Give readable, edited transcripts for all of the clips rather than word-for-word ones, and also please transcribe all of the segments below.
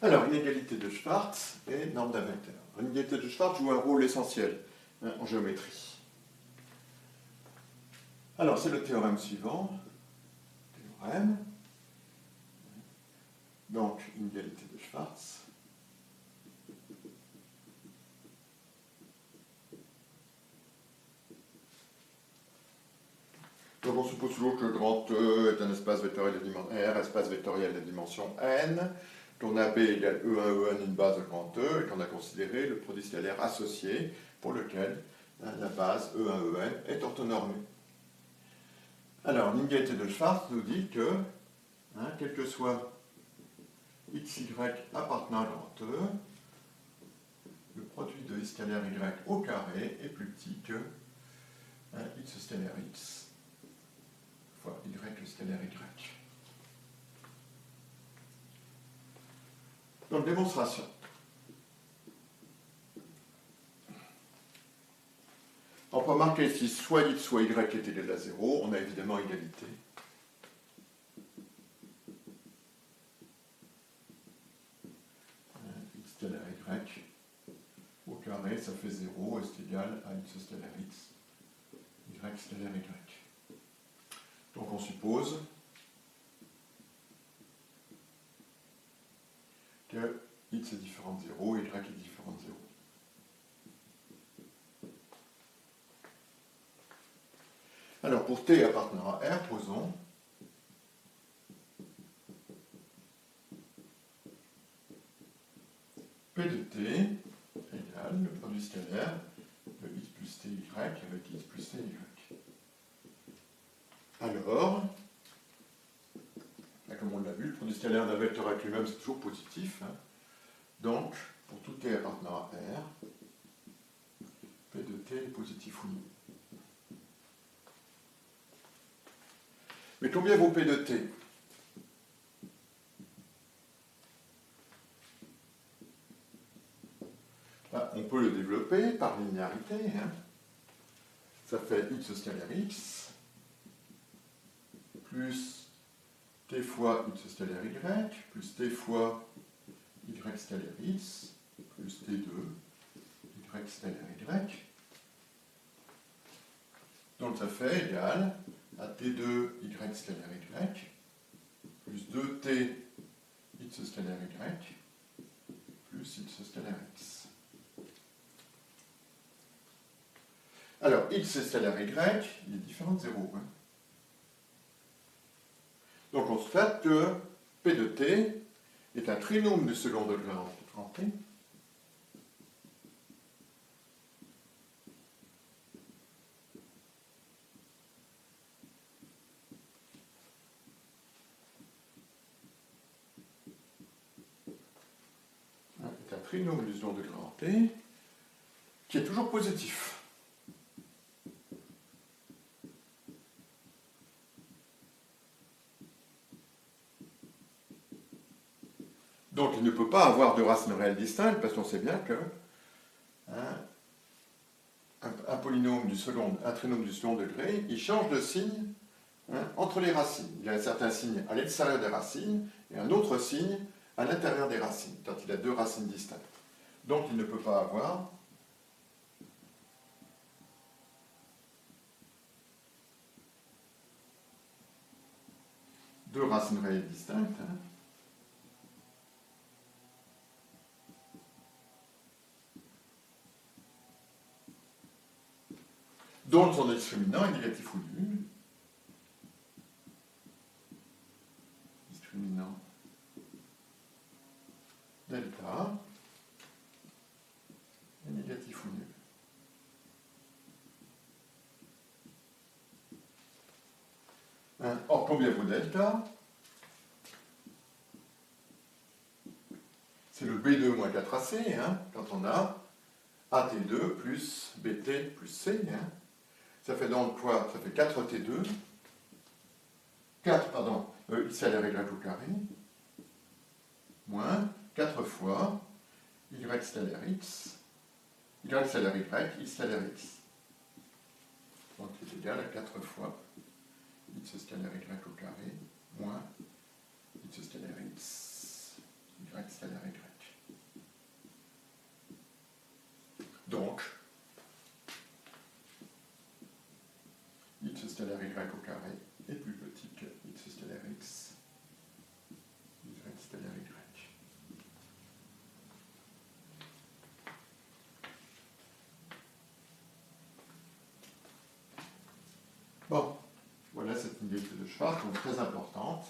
Alors, inégalité de Schwartz et norme d'un vecteur. L'inégalité de Schwartz joue un rôle essentiel en géométrie. Alors, c'est le théorème suivant. Théorème. Donc, inégalité de Schwartz. Donc, on suppose toujours que grand E est un espace vectoriel de dimension R, espace vectoriel de dimension n, qu'on a B égale E1, E1, une base de grand E, et qu'on a considéré le produit scalaire associé pour lequel la base E1, E1 est orthonormée. Alors, l'inégalité de Schwartz nous dit que, quel que soit xy appartenant à grand E, le produit de x scalaire y au carré est plus petit que x scalaire x fois y scalaire y. Donc, démonstration. On peut remarquer si soit x soit y est égal à 0, on a évidemment égalité. X scalaire y au carré, ça fait 0, et c'est égal à x scalaire x, y scalaire y. Donc on suppose que x est différent de 0 et y est différent de 0. Alors pour t appartenant à R, posons P de t égale le produit scalaire de x plus ty avec x plus ty. Alors, comme on l'a vu, le produit scalaire d'un vecteur avec lui-même, c'est toujours positif. Donc, pour tout t appartenant à R, P de t est positif ou non. Mais combien vaut P de t? On peut le développer par linéarité. Ça fait x scalaire x plus t fois x scalaire y plus t fois y scalaire x plus t2 y scalaire y. Donc ça fait égal à t2 y scalaire y plus 2t x scalaire y plus x scalaire x. Alors, x scalaire y, il est différent de 0. Donc on constate que P de t est un trinôme du second degré en t. Est un trinôme du second degré en t qui est toujours positif. Donc il ne peut pas avoir de racines réelles distinctes, parce qu'on sait bien que un polynôme du second, un trinôme du second degré, il change de signe entre les racines. Il y a un certain signe à l'extérieur des racines et un autre signe à l'intérieur des racines, quand il a deux racines distinctes. Donc il ne peut pas avoir deux racines réelles distinctes. Dont son discriminant est négatif ou nul. Discriminant delta est négatif ou nul. Or, combien vaut delta? C'est le B2 moins 4AC, quand on a AT2 plus BT plus C. Ça fait donc quoi? Ça fait 4T2, 4, pardon, x scalaire y au carré, moins 4 fois y scalaire x, y scalaire y, x scalaire x. Donc c'est égal à 4 fois x scalaire y au carré, moins x scalaire x, y scalaire y. au carré est plus petit que x stellaire x, y stellaire y. Bon, voilà cette inégalité de Schwarz, donc très importante.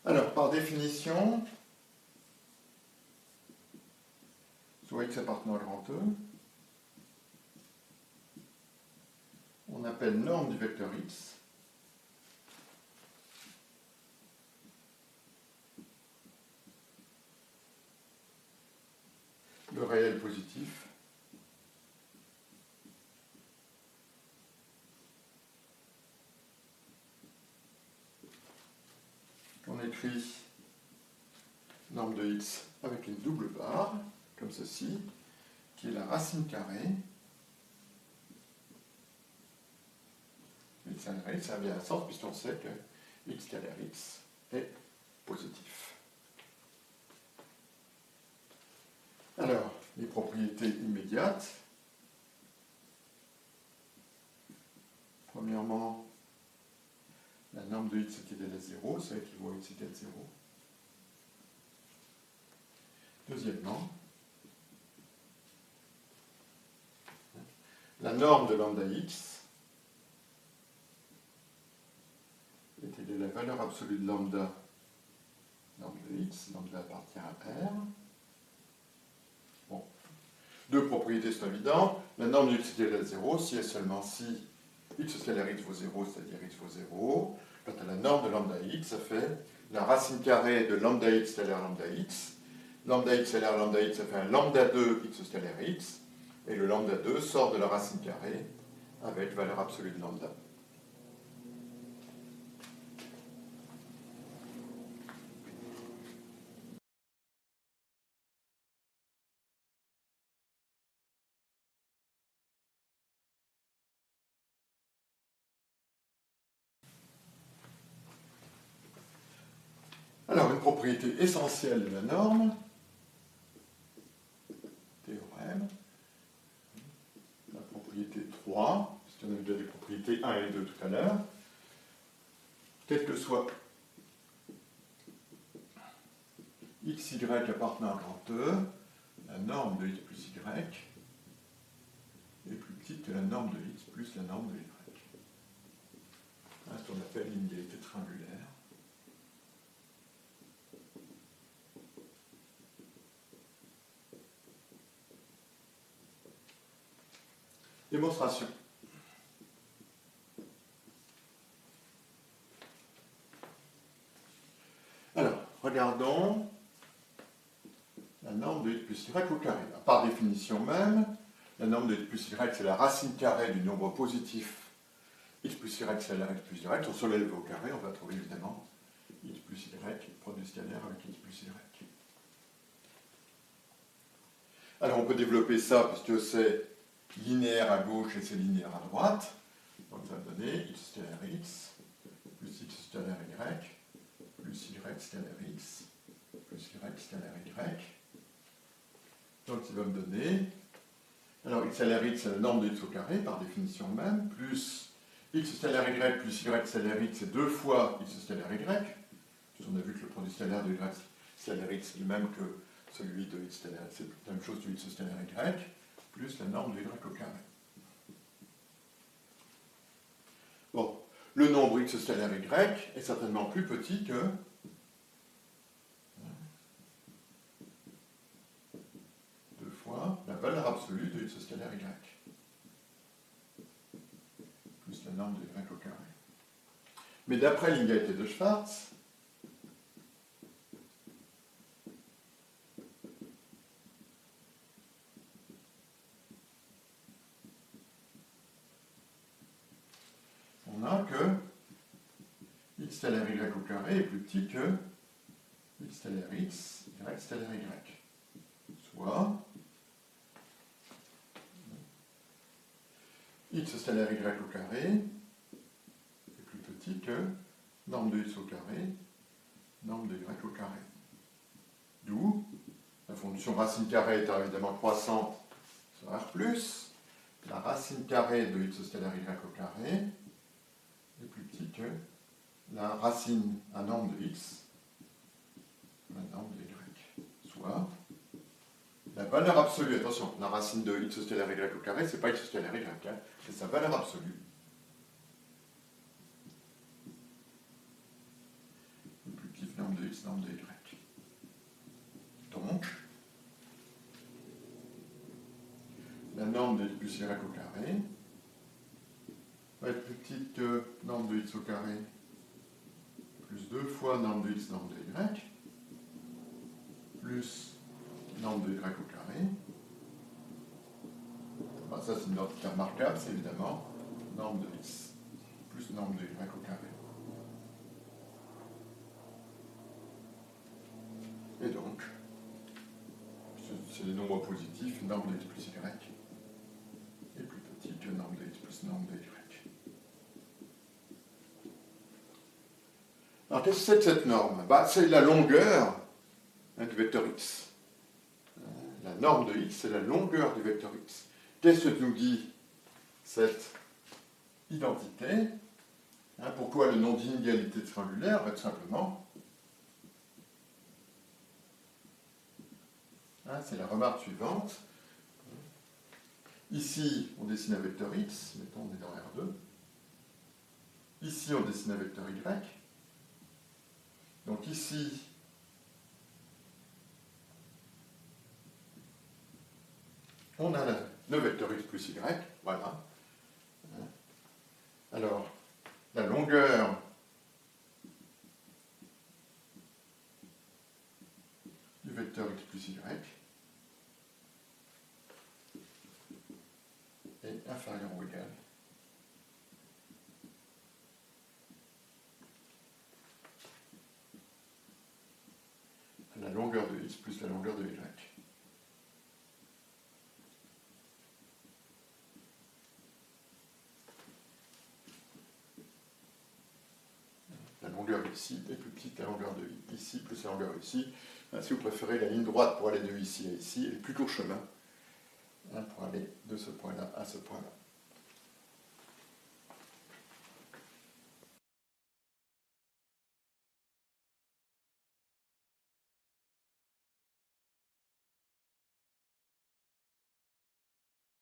Alors, par définition, soit x appartenant à grand E, on appelle norme du vecteur x le réel positif on écrit norme de x avec une double barre, comme ceci, qui est la racine carrée. X égale x, ça a bien un sens puisqu'on sait que x égale x est positif. Alors, les propriétés immédiates. Premièrement, la norme de x est égale à 0, ça équivaut à x égale 0. Deuxièmement, la norme de lambda x est égale à la valeur absolue de lambda, norme de x, lambda appartient à R. Bon. Deux propriétés sont évidentes. La norme de x est égale à 0 si et seulement si x stellaire x vaut 0, c'est-à-dire x vaut 0. Quant à la norme de lambda x, ça fait la racine carrée de lambda x stellaire lambda x. Lambda x stellaire lambda x, ça fait un lambda 2 x stellaire x. Et le lambda 2 sort de la racine carrée avec valeur absolue de lambda. Alors, une propriété essentielle de la norme, théorème, la propriété 3, puisqu'on a déjà des propriétés 1 et 2 tout à l'heure, quel que soit x, y appartenant à grand E, la norme de x plus y est plus petite que la norme de x plus la norme de y. C'est ce qu'on appelle l'inégalité triangulaire. Démonstration. Alors, regardons la norme de x plus y au carré. Par définition même, la norme de x plus y, c'est la racine carrée du nombre positif x plus y stellaire x plus y. On se l'élève au carré, on va trouver évidemment x plus y, produit scalaire avec x plus y. Alors on peut développer ça puisque c'est linéaire à gauche et c'est linéaire à droite. Donc ça va donner x stellaire x plus x stellaire y plus y stellaire x plus y stellaire y. Donc il va me donner, alors x stellaire x c'est la norme de x au carré par définition même, plus x stellaire y plus y stellaire x c'est 2 fois x stellaire y. On a vu que le produit stellaire de y stellaire x est le même que celui de x stellaire, c'est la même chose du x stellaire y, plus la norme de y au carré. Bon, le nombre x stellaire y est certainement plus petit que 2 fois la valeur absolue de x stellaire y, plus la norme de y au carré. Mais d'après l'inégalité de Schwarz, on a que x stellaire y au carré est plus petit que x stellaire x, y stellaire y. Soit x stellaire y au carré est plus petit que norme de x au carré, norme de y au carré. D'où La fonction racine carrée étant évidemment croissante sur R+, la racine carrée de x scalaire y au carré est plus petite que la racine à norme de x, la norme de y, soit la valeur absolue. Attention, la racine de x scalaire y au carré, c'est pas x scalaire y, hein, c'est sa valeur absolue. Le plus petit norme de x, norme de y. Donc, la norme de x plus y au carré va être plus petite que norme de x au carré plus 2 fois norme de x, norme de y, plus norme de y au carré. Ben, ça, c'est une identité remarquable, c'est évidemment norme de x plus norme de y au carré. Et donc, c'est les nombres positifs, norme de x plus y est plus petit que norme de x plus norme de y. Alors, qu'est-ce que c'est que cette norme? Bah, c'est la longueur du vecteur x. La norme de x, c'est la longueur du vecteur x. Qu'est-ce que nous dit cette identité? Pourquoi le nom d'inégalité triangulaire? Tout simplement, c'est la remarque suivante. Ici, on dessine un vecteur x, mettons on est dans R2. Ici, on dessine un vecteur y. Donc ici, on a le vecteur x plus y, voilà. Alors, la longueur du vecteur x plus y est inférieure ou égale à la longueur de x plus la longueur de y. La longueur ici est plus petite que la longueur de ici plus la longueur ici. Si vous préférez, la ligne droite pour aller de ici à ici est le plus court chemin pour aller de ce point-là à ce point-là.